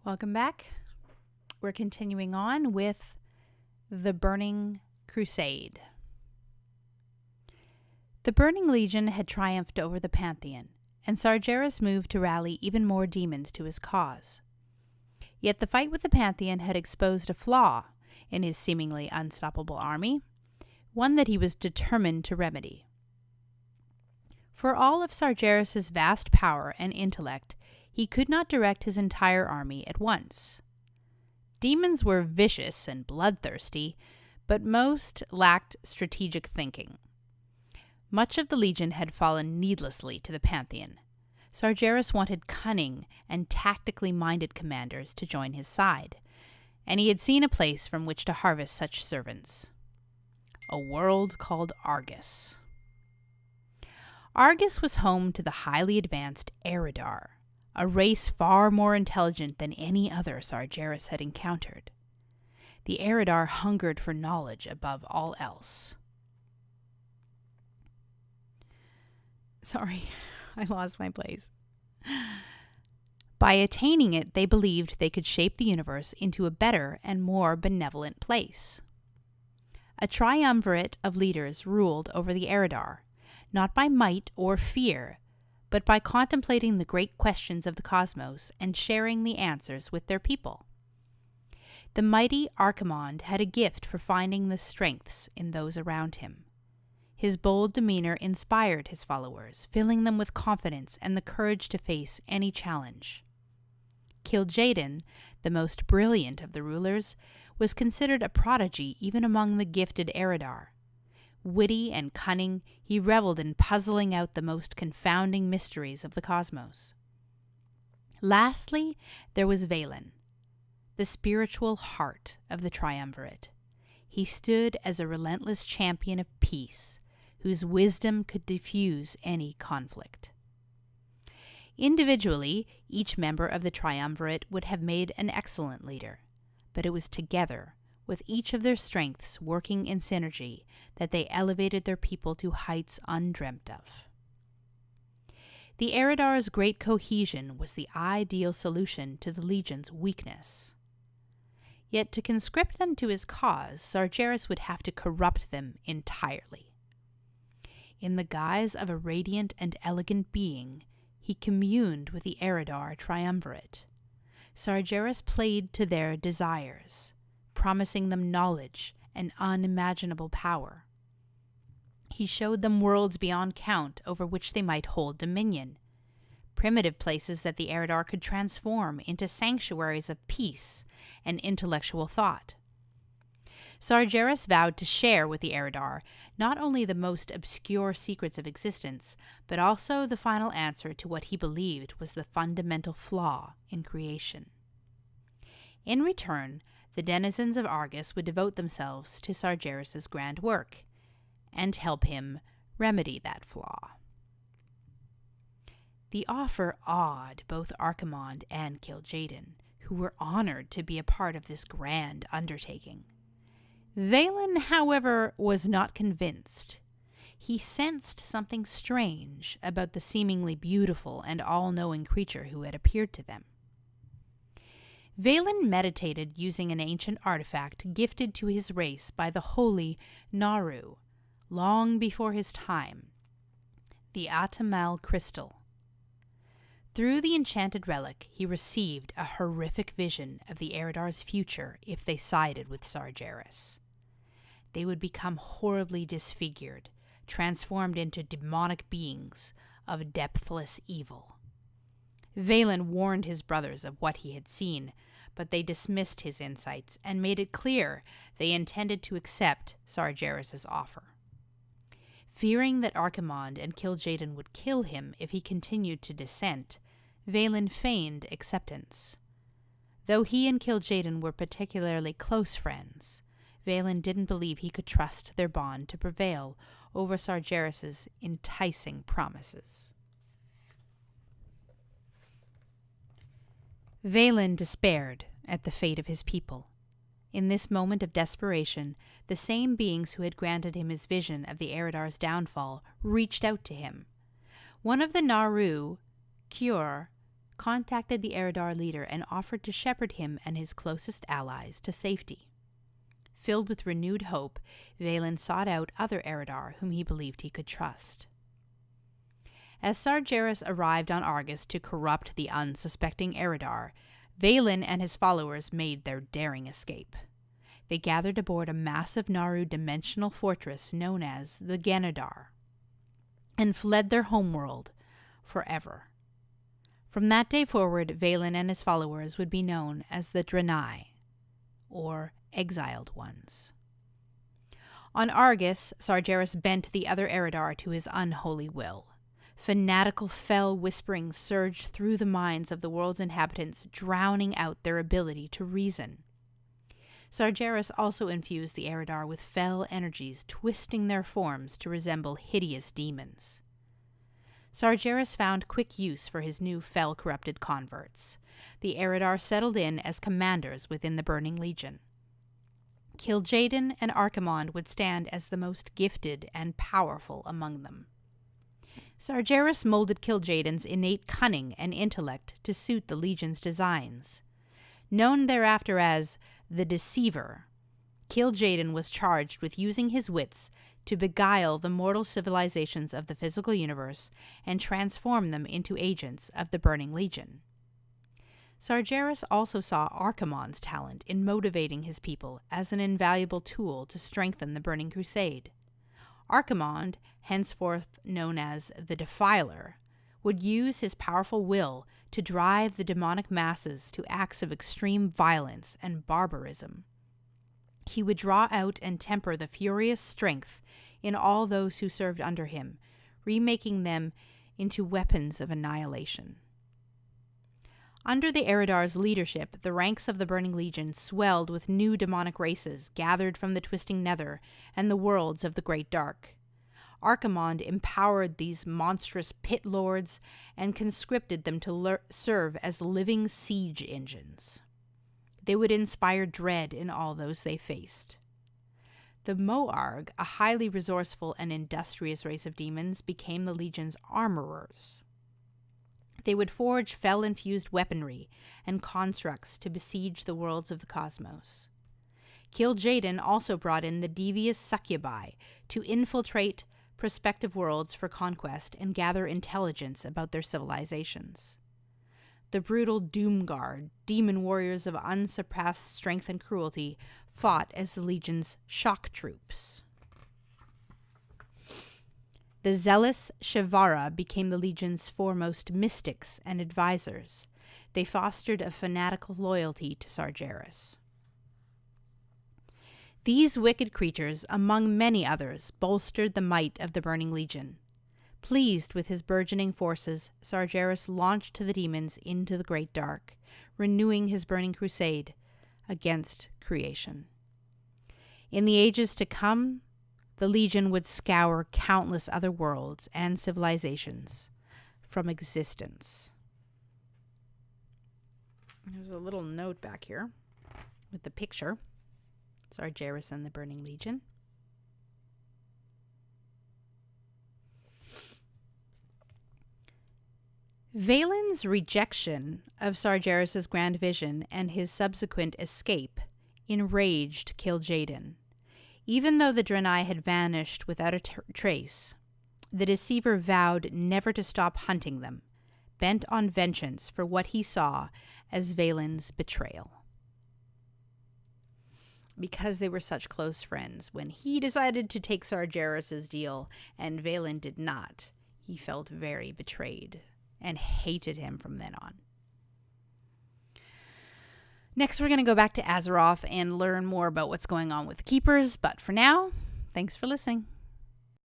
Welcome back. We're continuing on with the Burning Crusade. The Burning Legion had triumphed over the Pantheon, and Sargeras moved to rally even more demons to his cause. Yet the fight with the Pantheon had exposed a flaw in his seemingly unstoppable army, one that he was determined to remedy. For all of Sargeras' vast power and intellect, he could not direct his entire army at once. Demons were vicious and bloodthirsty, but most lacked strategic thinking. Much of the Legion had fallen needlessly to the Pantheon. Sargeras wanted cunning and tactically minded commanders to join his side, and he had seen a place from which to harvest such servants. A world called Argus. Argus was home to the highly advanced Eridar, a race far more intelligent than any other Sargeras had encountered. The Eridar hungered for knowledge above all else. Sorry, I lost my place. By attaining it, they believed they could shape the universe into a better and more benevolent place. A triumvirate of leaders ruled over the Eridar, not by might or fear, but by contemplating the great questions of the cosmos and sharing the answers with their people. The mighty Archimonde had a gift for finding the strengths in those around him. His bold demeanor inspired his followers, filling them with confidence and the courage to face any challenge. Kil'jaeden, the most brilliant of the rulers, was considered a prodigy even among the gifted Eridar. Witty and cunning, he reveled in puzzling out the most confounding mysteries of the cosmos. Lastly, there was Velen, the spiritual heart of the triumvirate. He stood as a relentless champion of peace, whose wisdom could diffuse any conflict. Individually, each member of the triumvirate would have made an excellent leader, but it was together, with each of their strengths working in synergy, that they elevated their people to heights undreamt of. The Eridar's great cohesion was the ideal solution to the Legion's weakness. Yet to conscript them to his cause, Sargeras would have to corrupt them entirely. In the guise of a radiant and elegant being, he communed with the Eridar triumvirate. Sargeras played to their desires, promising them knowledge and unimaginable power. He showed them worlds beyond count over which they might hold dominion, primitive places that the Eridar could transform into sanctuaries of peace and intellectual thought. Sargeras vowed to share with the Eridar not only the most obscure secrets of existence, but also the final answer to what he believed was the fundamental flaw in creation. In return, the denizens of Argus would devote themselves to Sargeras' grand work and help him remedy that flaw. The offer awed both Archimonde and Kil'jaeden, who were honored to be a part of this grand undertaking. Velen, however, was not convinced. He sensed something strange about the seemingly beautiful and all-knowing creature who had appeared to them. Velen meditated using an ancient artifact gifted to his race by the holy Naru, long before his time, the Atamal crystal. Through the enchanted relic, he received a horrific vision of the Eridar's future if they sided with Sargeras. They would become horribly disfigured, transformed into demonic beings of depthless evil. Velen warned his brothers of what he had seen, but they dismissed his insights and made it clear they intended to accept Sargeras' offer. Fearing that Archimonde and Kil'jaeden would kill him if he continued to dissent, Velen feigned acceptance. Though he and Kil'jaeden were particularly close friends, Velen didn't believe he could trust their bond to prevail over Sargeras' enticing promises. Velen despaired at the fate of his people. In this moment of desperation, the same beings who had granted him his vision of the Eridar's downfall reached out to him. One of the Naru, Kior, contacted the Eridar leader and offered to shepherd him and his closest allies to safety. Filled with renewed hope, Velen sought out other Eridar whom he believed he could trust. As Sargeras arrived on Argus to corrupt the unsuspecting Eridar, Velen and his followers made their daring escape. They gathered aboard a massive Naru dimensional fortress known as the Ganadar, and fled their homeworld forever. From that day forward, Velen and his followers would be known as the Draenei, or Exiled Ones. On Argus, Sargeras bent the other Eridar to his unholy will. Fanatical fell whisperings surged through the minds of the world's inhabitants, drowning out their ability to reason. Sargeras also infused the Eridar with fell energies, twisting their forms to resemble hideous demons. Sargeras found quick use for his new fell-corrupted converts. The Eridar settled in as commanders within the Burning Legion. Kil'jaeden and Archimonde would stand as the most gifted and powerful among them. Sargeras molded Kil'jaeden's innate cunning and intellect to suit the Legion's designs. Known thereafter as the Deceiver, Kil'jaeden was charged with using his wits to beguile the mortal civilizations of the physical universe and transform them into agents of the Burning Legion. Sargeras also saw Archimonde's talent in motivating his people as an invaluable tool to strengthen the Burning Crusade. Archimonde, henceforth known as the Defiler, would use his powerful will to drive the demonic masses to acts of extreme violence and barbarism. He would draw out and temper the furious strength in all those who served under him, remaking them into weapons of annihilation. Under the Eridar's leadership, the ranks of the Burning Legion swelled with new demonic races gathered from the twisting nether and the worlds of the Great Dark. Archimonde empowered these monstrous pit lords and conscripted them to serve as living siege engines. They would inspire dread in all those they faced. The Moarg, a highly resourceful and industrious race of demons, became the Legion's armorers. They would forge fell-infused weaponry and constructs to besiege the worlds of the cosmos. Kil'jaeden also brought in the devious succubi to infiltrate prospective worlds for conquest and gather intelligence about their civilizations. The brutal Doomguard, demon warriors of unsurpassed strength and cruelty, fought as the Legion's shock troops. The zealous Shivara became the Legion's foremost mystics and advisors. They fostered a fanatical loyalty to Sargeras. These wicked creatures, among many others, bolstered the might of the Burning Legion. Pleased with his burgeoning forces, Sargeras launched to the demons into the Great Dark, renewing his burning crusade against creation. In the ages to come, the Legion would scour countless other worlds and civilizations from existence. There's a little note back here with the picture. Sargeras and the Burning Legion. Valen's rejection of Sargeras' grand vision and his subsequent escape enraged Kil'jaeden. Even though the Draenei had vanished without a trace, the Deceiver vowed never to stop hunting them, bent on vengeance for what he saw as Valen's betrayal. Because they were such close friends, when he decided to take Sargeras' deal and Velen did not, he felt very betrayed and hated him from then on. Next, we're going to go back to Azeroth and learn more about what's going on with the Keepers, but for now, thanks for listening.